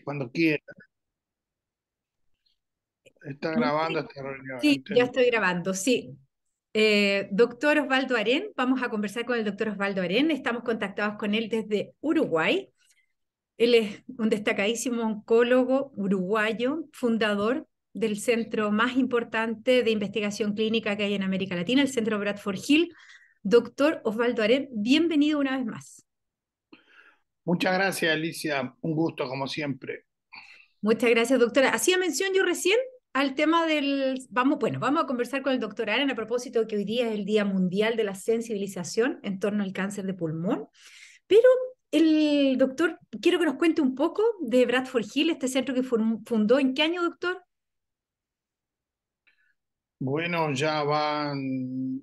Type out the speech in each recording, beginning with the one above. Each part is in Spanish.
Cuando quiera. Está grabando esta reunión, Sí, ya entendí. estoy grabando, sí. Doctor Osvaldo Arén, vamos a conversar con el doctor Osvaldo Arén. Estamos contactados con él desde Uruguay. Él es un destacadísimo oncólogo uruguayo, fundador del centro más importante de investigación clínica que hay en América Latina, el Centro Bradford Hill. Doctor Osvaldo Arén, bienvenido una vez más. Muchas gracias, Alicia. Un gusto, como siempre. Muchas gracias, doctora. Hacía mención yo recién al tema del... Vamos, bueno, vamos a conversar con el doctor Aren a propósito de que hoy día es el Día Mundial de la Sensibilización en torno al cáncer de pulmón. Pero el doctor, quiero que nos cuente un poco de Bradford Hill, este centro que fundó. ¿En qué año, doctor? Bueno, ya van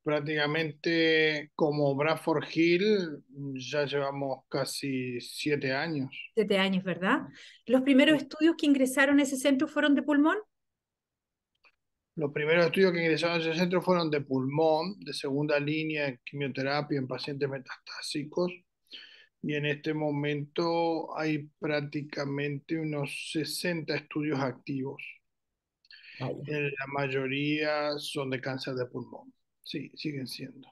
prácticamente como Bradford Hill, ya llevamos casi 7 años. 7 años, ¿verdad? ¿Los primeros estudios que ingresaron a ese centro fueron de pulmón? Los primeros estudios que ingresaron a ese centro fueron de pulmón, de segunda línea en quimioterapia en pacientes metastásicos. Y en este momento hay prácticamente unos 60 estudios activos. Vaya. La mayoría son de cáncer de pulmón. Sí, siguen siendo.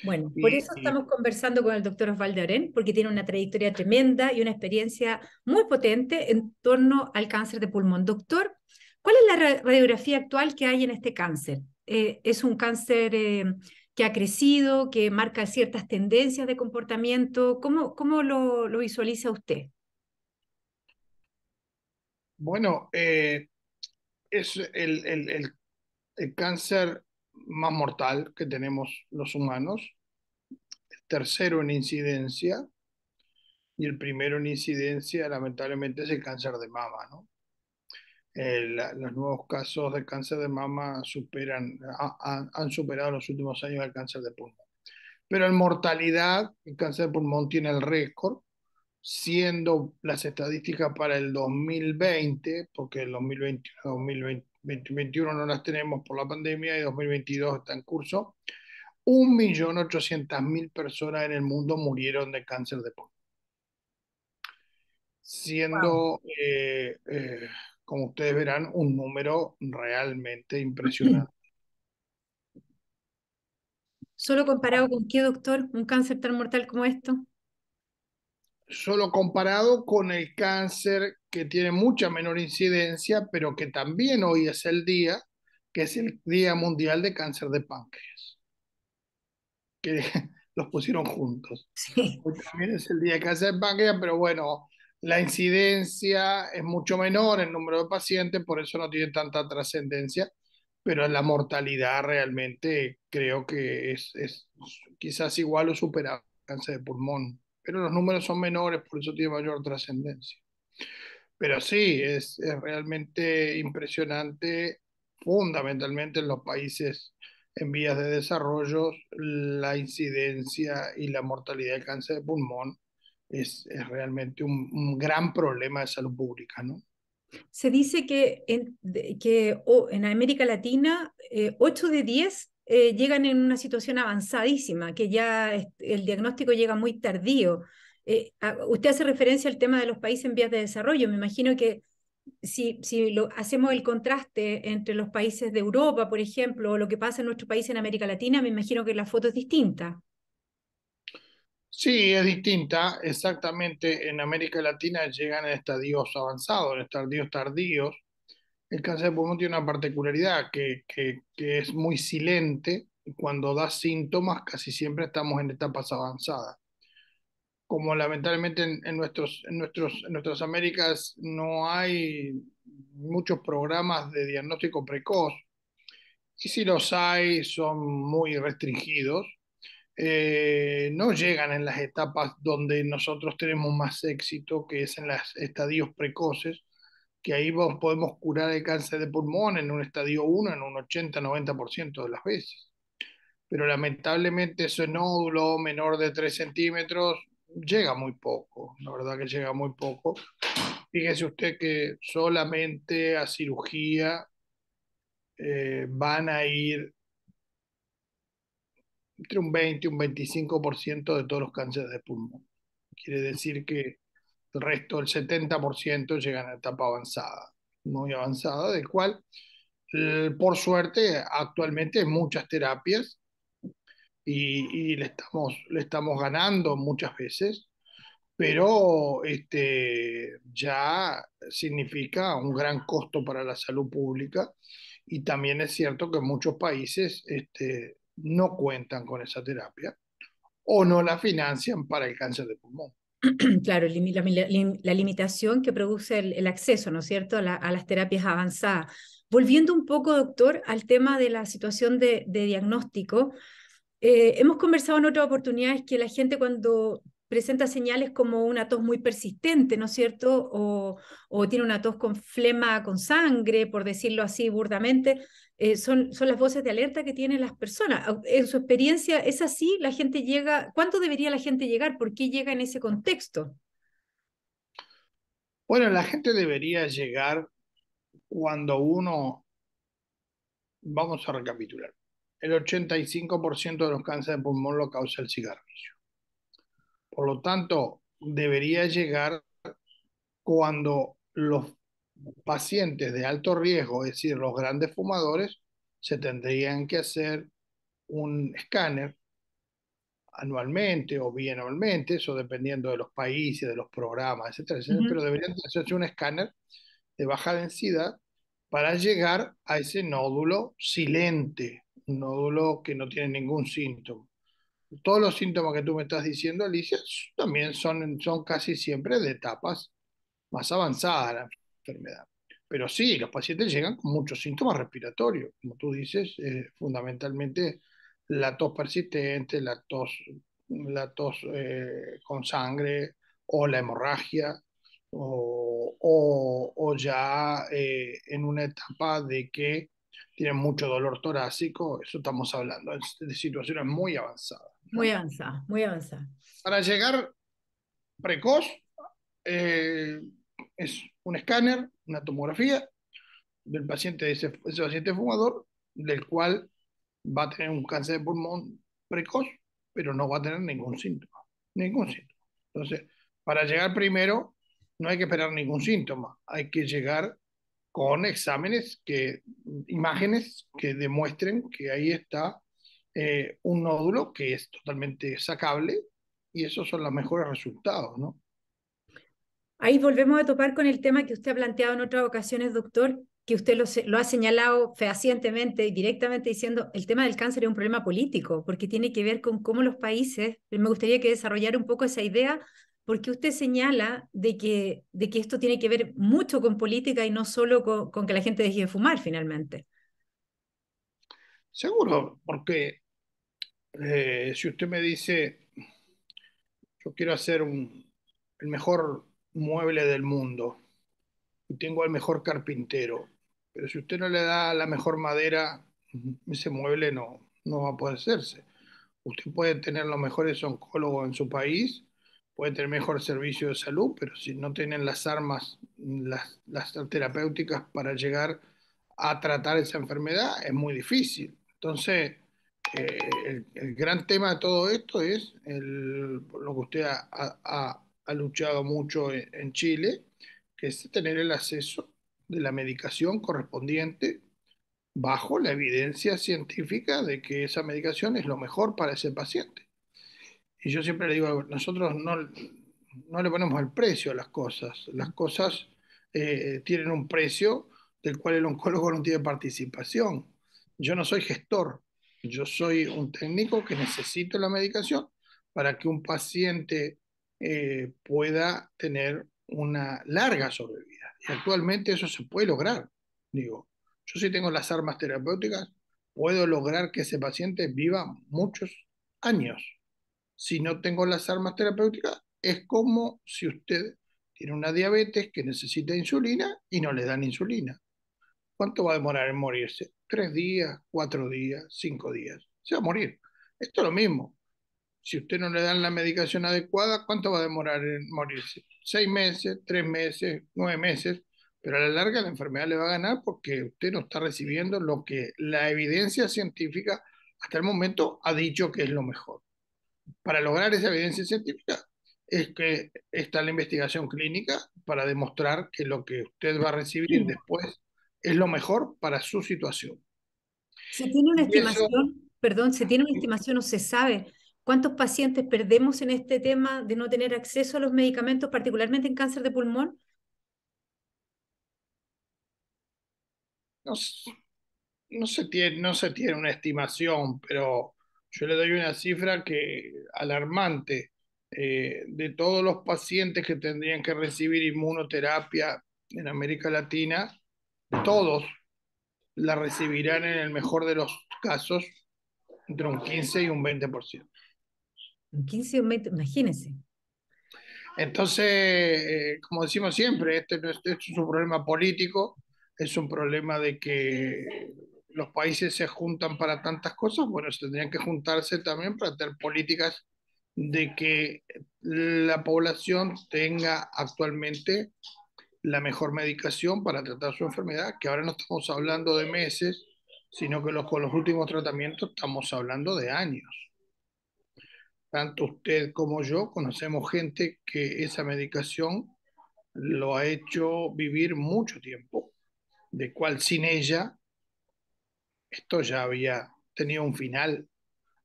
Bueno, por Y, eso y, estamos conversando con el doctor Osvaldo Arén, porque tiene una trayectoria tremenda y una experiencia muy potente en torno al cáncer de pulmón. Doctor, ¿cuál es la radiografía actual que hay en este cáncer? ¿Es un cáncer que ha crecido, que marca ciertas tendencias de comportamiento? ¿Cómo lo visualiza usted? bueno, es el cáncer más mortal que tenemos los humanos, el tercero en incidencia, y el primero en incidencia, lamentablemente, es el cáncer de mama, ¿no? Los nuevos casos de cáncer de mama han superado en los últimos años el cáncer de pulmón. Pero en mortalidad, el cáncer de pulmón tiene el récord, siendo las estadísticas para el 2020, porque el 2021, 2021 no las tenemos por la pandemia y 2022 está en curso, 1.800.000 personas en el mundo murieron de cáncer de pulmón, Wow. siendo, como ustedes verán, un número realmente impresionante. ¿Solo comparado con qué, doctor? ¿Un cáncer tan mortal como esto? Solo comparado con el cáncer que tiene mucha menor incidencia, pero que también hoy es el día, que es el Día Mundial de Cáncer de Páncreas, que los pusieron juntos. Sí. Hoy también es el Día de Cáncer de Páncreas, pero bueno, la incidencia es mucho menor, el número de pacientes, por eso no tiene tanta trascendencia, pero la mortalidad realmente creo que es quizás igual o superable al cáncer de pulmón, pero los números son menores, por eso tiene mayor trascendencia. Pero sí, es realmente impresionante, fundamentalmente en los países en vías de desarrollo, la incidencia y la mortalidad de cáncer de pulmón es realmente un gran problema de salud pública, ¿no? Se dice que en América Latina 8 de 10 llegan en una situación avanzadísima, que ya el diagnóstico llega muy tardío. Usted hace referencia al tema de los países en vías de desarrollo. Me imagino que si hacemos el contraste entre los países de Europa, por ejemplo, o lo que pasa en nuestro país en América Latina, me imagino que la foto es distinta. Sí, es distinta, exactamente. En América Latina llegan en estadios avanzados, en estadios tardíos. El cáncer de pulmón tiene una particularidad que es muy silente y cuando da síntomas casi siempre estamos en etapas avanzadas. Como lamentablemente en nuestras Américas no hay muchos programas de diagnóstico precoz, y si los hay son muy restringidos, no llegan en las etapas donde nosotros tenemos más éxito, que es en los estadios precoces, que ahí podemos curar el cáncer de pulmón en un estadio uno en un 80-90% de las veces. Pero lamentablemente ese nódulo menor de 3 centímetros llega muy poco, la verdad que llega muy poco. Fíjese usted que solamente a cirugía van a ir entre un 20 y un 25% de todos los cánceres de pulmón. Quiere decir que El resto, el 70%, llegan a etapa avanzada, muy avanzada, del cual, por suerte, actualmente hay muchas terapias y le estamos ganando muchas veces, pero ya significa un gran costo para la salud pública y también es cierto que muchos países no cuentan con esa terapia o no la financian para el cáncer de pulmón. Claro, la limitación que produce el acceso, ¿no es cierto?, a las terapias avanzadas. Volviendo un poco, doctor, al tema de la situación de diagnóstico, hemos conversado en otras oportunidades que la gente cuando presenta señales como una tos muy persistente, ¿no es cierto? O tiene una tos con flema con sangre, por decirlo así burdamente, son las voces de alerta que tienen las personas. En su experiencia, ¿es así? ¿La gente llega? ¿Cuándo debería la gente llegar? ¿Por qué llega en ese contexto? Bueno, la gente debería llegar cuando uno, vamos a recapitular, el 85% de los cánceres de pulmón lo causa el cigarrillo. Por lo tanto, debería llegar cuando los pacientes de alto riesgo, es decir, los grandes fumadores, se tendrían que hacer un escáner anualmente o bianualmente, eso dependiendo de los países, de los programas, etcétera, etcétera, pero Ujú. deberían hacerse un escáner de baja densidad para llegar a ese nódulo silente, un nódulo que no tiene ningún síntoma. Todos los síntomas que tú me estás diciendo, Alicia, también son casi siempre de etapas más avanzada la enfermedad. Pero sí, los pacientes llegan con muchos síntomas respiratorios, como tú dices, fundamentalmente la tos persistente, la tos con sangre o la hemorragia, o ya en una etapa de que tienen mucho dolor torácico, eso estamos hablando de situaciones muy avanzadas, Muy ¿no? avanzada, muy avanzada. Para llegar precoz, eh, es un escáner, una tomografía del paciente, ese paciente fumador, del cual va a tener un cáncer de pulmón precoz, pero no va a tener ningún síntoma, ningún síntoma. Entonces, para llegar primero, no hay que esperar ningún síntoma, hay que llegar con imágenes que demuestren que ahí está un nódulo que es totalmente sacable y esos son los mejores resultados, ¿no? Ahí volvemos a topar con el tema que usted ha planteado en otras ocasiones, doctor, que usted lo ha señalado fehacientemente y directamente diciendo el tema del cáncer es un problema político, porque tiene que ver con cómo los países, me gustaría que desarrollara un poco esa idea, porque usted señala de que esto tiene que ver mucho con política y no solo con que la gente deje de fumar finalmente. Seguro, porque si usted me dice, yo quiero hacer el mejor mueble del mundo y tengo al mejor carpintero, pero si usted no le da la mejor madera, ese mueble no va a poder hacerse. Usted puede tener los mejores oncólogos en su país, puede tener mejor servicio de salud, pero si no tienen las armas, las terapéuticas para llegar a tratar esa enfermedad, es muy difícil. Entonces, el gran tema de todo esto es lo que usted ha luchado mucho en Chile, que es tener el acceso de la medicación correspondiente bajo la evidencia científica de que esa medicación es lo mejor para ese paciente. Y yo siempre le digo, nosotros no le ponemos el precio a las cosas tienen un precio del cual el oncólogo no tiene participación. Yo no soy gestor, yo soy un técnico que necesito la medicación para que un paciente pueda tener una larga sobrevida. Y actualmente eso se puede lograr. Digo, yo si tengo las armas terapéuticas, puedo lograr que ese paciente viva muchos años. Si no tengo las armas terapéuticas, es como si usted tiene una diabetes que necesita insulina y no le dan insulina. ¿Cuánto va a demorar en morirse? 3 días, 4 días, 5 días. Se va a morir. Esto es lo mismo. Si usted no le dan la medicación adecuada, ¿cuánto va a demorar en morirse? 6 meses, 3 meses, 9 meses. Pero a la larga la enfermedad le va a ganar porque usted no está recibiendo lo que la evidencia científica hasta el momento ha dicho que es lo mejor. Para lograr esa evidencia científica es que está la investigación clínica para demostrar que lo que usted va a recibir después es lo mejor para su situación. ¿Se tiene una Y eso, estimación, perdón, se tiene una estimación o se sabe cuántos pacientes perdemos en este tema de no tener acceso a los medicamentos, particularmente en cáncer de pulmón? no, no se tiene una estimación, pero yo le doy una cifra que alarmante. De todos los pacientes que tendrían que recibir inmunoterapia en América Latina, todos la recibirán en el mejor de los casos entre un 15 y un 20%. En 15 o 20, imagínense. Entonces, como decimos siempre, este es un problema político, es un problema de que los países se juntan para tantas cosas, bueno, se tendrían que juntarse también para tener políticas de que la población tenga actualmente la mejor medicación para tratar su enfermedad, que ahora no estamos hablando de meses, sino que con los últimos tratamientos estamos hablando de años. Tanto usted como yo conocemos gente que esa medicación lo ha hecho vivir mucho tiempo, de cual sin ella esto ya había tenido un final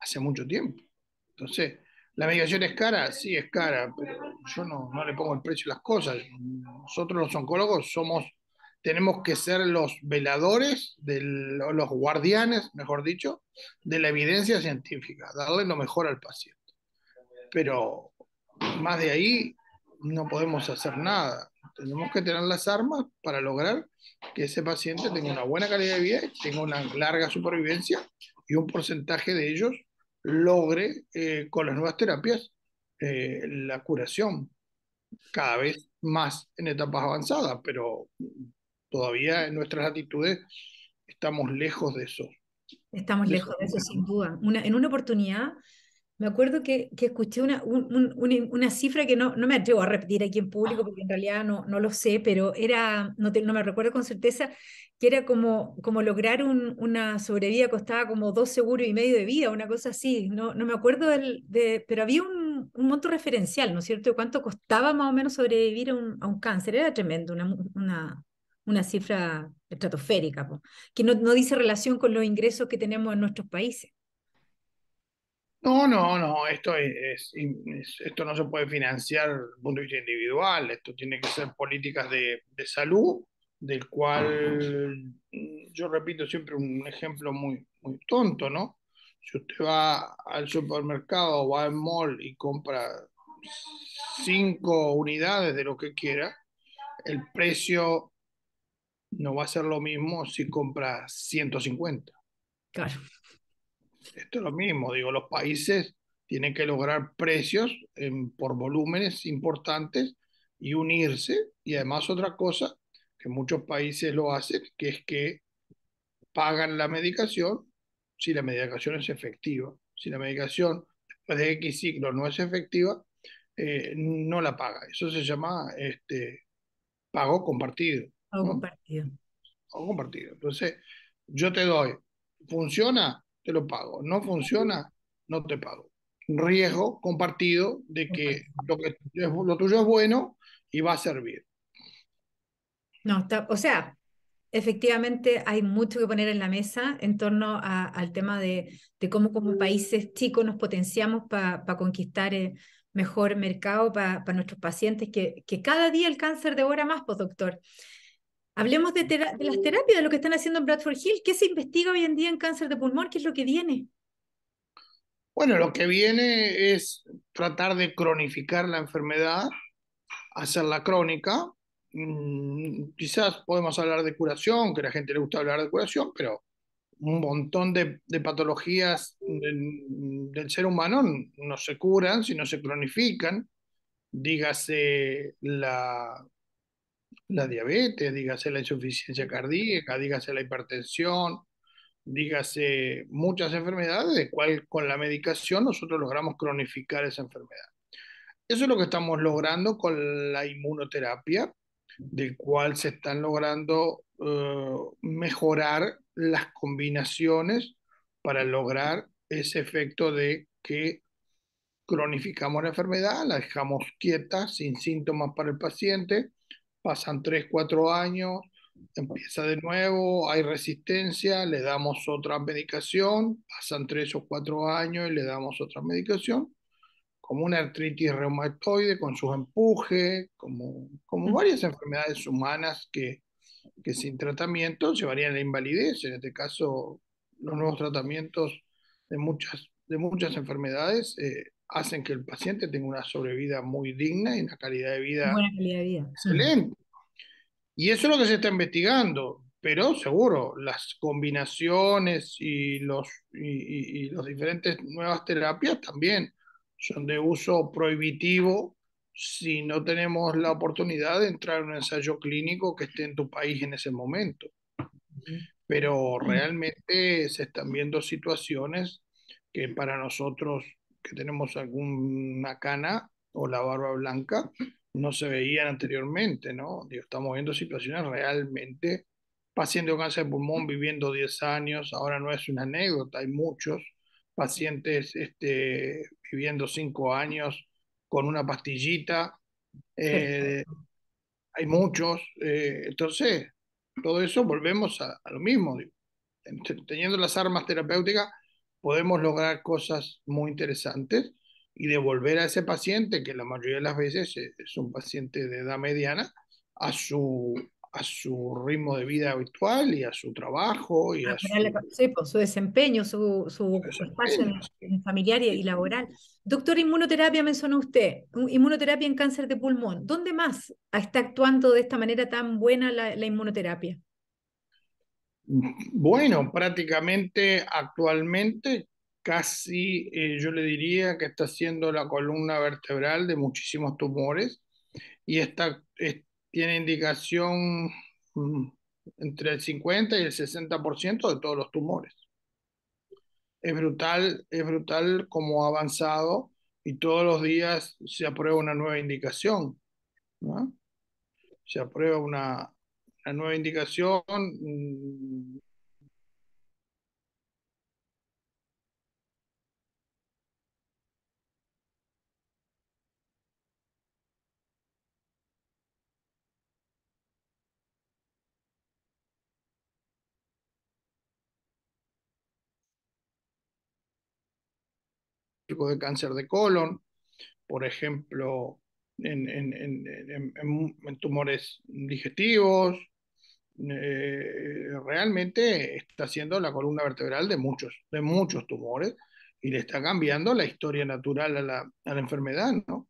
hace mucho tiempo. Entonces, ¿la medicación es cara? Sí, es cara, pero yo no le pongo el precio a las cosas. Nosotros los oncólogos tenemos que ser los veladores, o los guardianes, mejor dicho, de la evidencia científica, darle lo mejor al paciente. Pero más de ahí no podemos hacer nada. Tenemos que tener las armas para lograr que ese paciente tenga una buena calidad de vida, tenga una larga supervivencia y un porcentaje de ellos logre con las nuevas terapias la curación cada vez más en etapas avanzadas, pero todavía en nuestras latitudes estamos lejos Estamos de esos lejos de eso, números, sin ¿no? duda. En una oportunidad, me acuerdo que escuché una cifra que no me atrevo a repetir aquí en público porque en realidad no lo sé, pero era, no me recuerdo con certeza, que era como lograr una sobrevida costaba como 2,5 seguros de vida, una cosa así. No me acuerdo pero había un monto referencial, ¿no es cierto? De cuánto costaba más o menos sobrevivir a un cáncer. Era tremendo, una cifra estratosférica, po, que no dice relación con los ingresos que tenemos en nuestros países. No, esto no se puede financiar desde el punto de vista individual, esto tiene que ser políticas de salud, del cual yo repito siempre un ejemplo muy tonto, ¿no? Si usted va al supermercado o va al mall y compra 5 unidades de lo que quiera, el precio no va a ser lo mismo si compra 150. Claro. Esto es lo mismo, digo, los países tienen que lograr precios por volúmenes importantes y unirse. Y además otra cosa que muchos países lo hacen, que es que pagan la medicación si la medicación es efectiva. Si la medicación después de X ciclo no es efectiva, no la paga. Eso se llama pago compartido, Algo ¿no? compartido. O compartido. Entonces, yo te doy, funciona, te lo pago, no funciona, no te pago. Riesgo compartido de que lo tuyo es bueno y va a servir. No, o sea, efectivamente hay mucho que poner en la mesa en torno al tema de cómo como países chicos nos potenciamos para conquistar mejor mercado para nuestros pacientes, que cada día el cáncer devora más, pues doctor. Hablemos de las terapias, de lo que están haciendo en Bradford Hill. ¿Qué se investiga hoy en día en cáncer de pulmón? ¿Qué es lo que viene? Bueno, lo que viene es tratar de cronificar la enfermedad, hacerla crónica. Quizás podemos hablar de curación, que a la gente le gusta hablar de curación, pero un montón de patologías del ser humano no se curan, sino se cronifican. Dígase la diabetes, dígase la insuficiencia cardíaca, dígase la hipertensión, dígase muchas enfermedades, de cual con la medicación nosotros logramos cronificar esa enfermedad. Eso es lo que estamos logrando con la inmunoterapia, del cual se están logrando mejorar las combinaciones para lograr ese efecto de que cronificamos la enfermedad, la dejamos quieta, sin síntomas para el paciente, pasan 3, 4 años, empieza de nuevo, hay resistencia, le damos otra medicación, pasan 3 o 4 años y le damos otra medicación, como una artritis reumatoide con sus empujes, como varias enfermedades humanas que sin tratamiento llevarían a la invalidez. En este caso, los nuevos tratamientos de muchas enfermedades hacen que el paciente tenga una sobrevida muy digna y una calidad de vida Buena calidad de vida. excelente. Y eso es lo que se está investigando, pero seguro, las combinaciones y los diferentes nuevas terapias también son de uso prohibitivo si no tenemos la oportunidad de entrar en un ensayo clínico que esté en tu país en ese momento. Pero realmente se están viendo situaciones que para nosotros que tenemos alguna cana o la barba blanca no se veían anteriormente, ¿no? Digo, estamos viendo situaciones realmente, pacientes con cáncer de pulmón viviendo 10 años, ahora no es una anécdota, hay muchos pacientes viviendo 5 años con una pastillita, eh, Perfecto. hay muchos, entonces todo eso volvemos a lo mismo, digo, teniendo las armas terapéuticas, podemos lograr cosas muy interesantes y devolver a ese paciente, que la mayoría de las veces es un paciente de edad mediana, a su ritmo de vida habitual y a su trabajo y a su Sí, pues, su desempeño, su espacio desempeño. en familiar y laboral. Doctor, inmunoterapia mencionó usted, inmunoterapia en cáncer de pulmón. ¿Dónde más está actuando de esta manera tan buena la inmunoterapia? Bueno, prácticamente actualmente casi yo le diría que está siendo la columna vertebral de muchísimos tumores y tiene indicación mm, entre el 50 y el 60% de todos los tumores. Es brutal cómo ha avanzado y todos los días se aprueba una nueva indicación, ¿no? Se aprueba una nueva indicación, tipo de cáncer de colon, por ejemplo, en tumores digestivos. Realmente está siendo la columna vertebral de muchos tumores y le está cambiando la historia natural a la enfermedad, ¿no?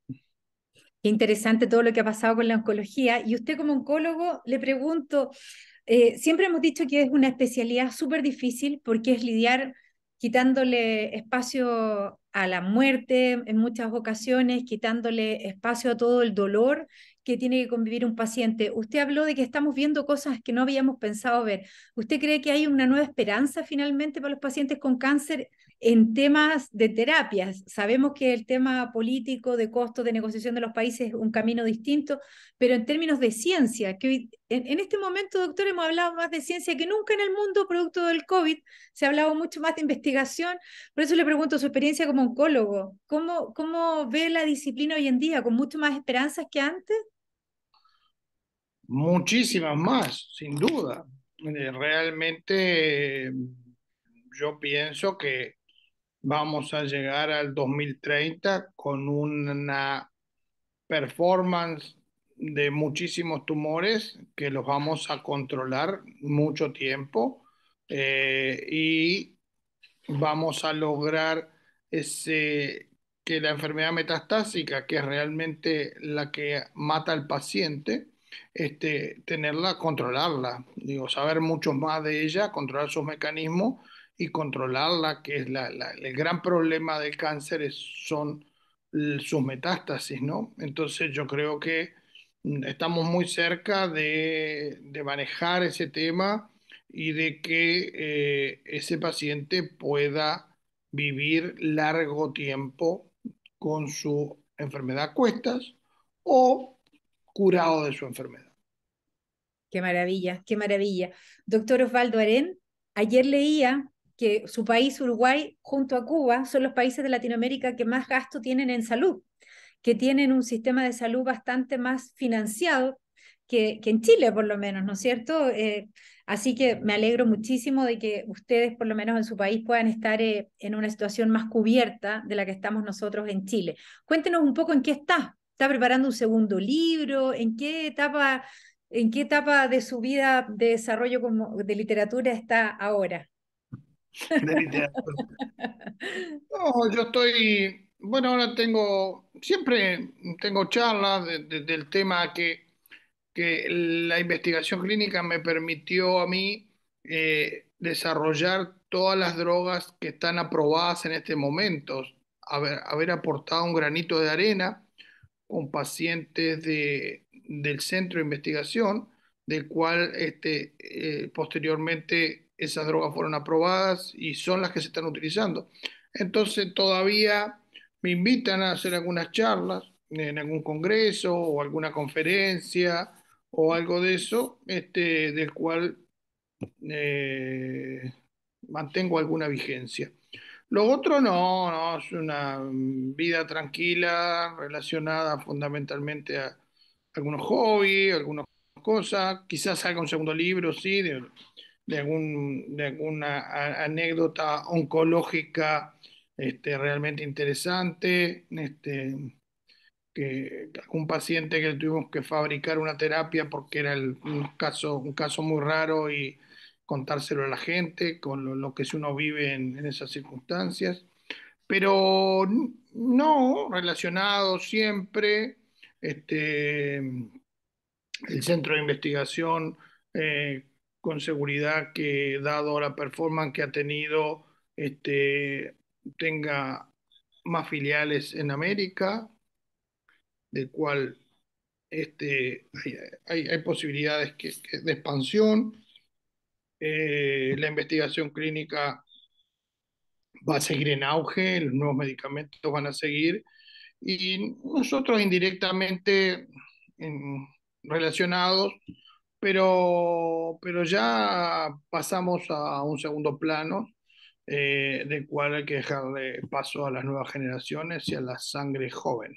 Qué interesante todo lo que ha pasado con la oncología. Y usted como oncólogo, le pregunto, siempre hemos dicho que es una especialidad súper difícil porque es lidiar quitándole espacio a la muerte en muchas ocasiones, quitándole espacio a todo el dolor que tiene que convivir un paciente. Usted habló de que estamos viendo cosas que no habíamos pensado ver. ¿Usted cree que hay una nueva esperanza finalmente para los pacientes con cáncer en temas de terapias? Sabemos que el tema político, de costos, de negociación de los países es un camino distinto, pero en términos de ciencia, que en este momento, doctor, hemos hablado más de ciencia que nunca en el mundo, producto del COVID, se ha hablado mucho más de investigación. Por eso le pregunto su experiencia como oncólogo, ¿cómo ve la disciplina hoy en día? ¿Con mucho más esperanzas que antes? Muchísimas más, sin duda. Realmente yo pienso que vamos a llegar al 2030 con una performance de muchísimos tumores que los vamos a controlar mucho tiempo y vamos a lograr ese, que la enfermedad metastásica, que es realmente la que mata al paciente, tenerla, controlarla, digo, saber mucho más de ella, controlar sus mecanismos y controlarla, que es el gran problema del cáncer son sus metástasis, ¿no? Entonces yo creo que estamos muy cerca de manejar ese tema y de que ese paciente pueda vivir largo tiempo con su enfermedad a cuestas o curado de su enfermedad. Qué maravilla, qué maravilla. Doctor Osvaldo Arén, ayer leía que su país, Uruguay, junto a Cuba, son los países de Latinoamérica que más gasto tienen en salud, que tienen un sistema de salud bastante más financiado que en Chile, por lo menos, ¿no es cierto? Así que me alegro muchísimo de que ustedes, por lo menos en su país, puedan estar en una situación más cubierta de la que estamos nosotros en Chile. Cuéntenos un poco en qué está. ¿Está preparando un segundo libro? En qué etapa de su vida de desarrollo como, de literatura está ahora? de literatura. No, yo estoy, bueno, ahora siempre tengo charlas del tema que la investigación clínica me permitió a mí desarrollar todas las drogas que están aprobadas en este momento, haber aportado un granito de arena con pacientes del centro de investigación, del cual posteriormente esas drogas fueron aprobadas y son las que se están utilizando. Entonces todavía me invitan a hacer algunas charlas en algún congreso o alguna conferencia o algo de eso, del cual eh, mantengo alguna vigencia. Lo otro no, es una vida tranquila relacionada fundamentalmente a algunos hobbies, algunas cosas, quizás haga un segundo libro, sí, de alguna anécdota oncológica realmente interesante, que algún paciente que tuvimos que fabricar una terapia porque era un caso muy raro y contárselo a la gente con lo que uno vive en esas circunstancias, pero no relacionado siempre, el centro de investigación, con seguridad que dado la performance que ha tenido, tenga más filiales en América, del cual hay posibilidades de expansión. La investigación clínica va a seguir en auge, los nuevos medicamentos van a seguir y nosotros indirectamente relacionados, pero ya pasamos a un segundo plano, del cual hay que dejarle paso a las nuevas generaciones y a la sangre joven.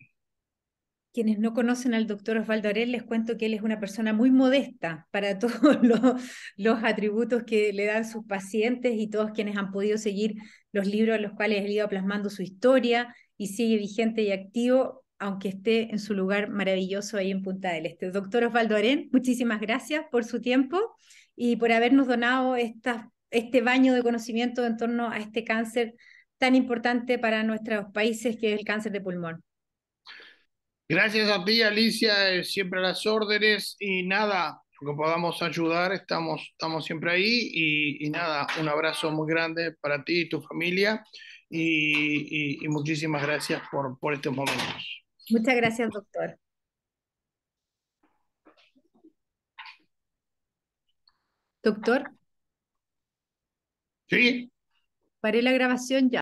Quienes no conocen al doctor Osvaldo Arel, les cuento que él es una persona muy modesta para todos los atributos que le dan sus pacientes y todos quienes han podido seguir los libros en los cuales él iba plasmando su historia y sigue vigente y activo, aunque esté en su lugar maravilloso ahí en Punta del Este. Doctor Osvaldo Arel, muchísimas gracias por su tiempo y por habernos donado este baño de conocimiento en torno a este cáncer tan importante para nuestros países que es el cáncer de pulmón. Gracias a ti, Alicia, siempre a las órdenes y nada, lo que podamos ayudar, estamos siempre ahí y nada, un abrazo muy grande para ti y tu familia y muchísimas gracias por estos momentos. Muchas gracias, doctor. Doctor, ¿Sí? paré la grabación ya.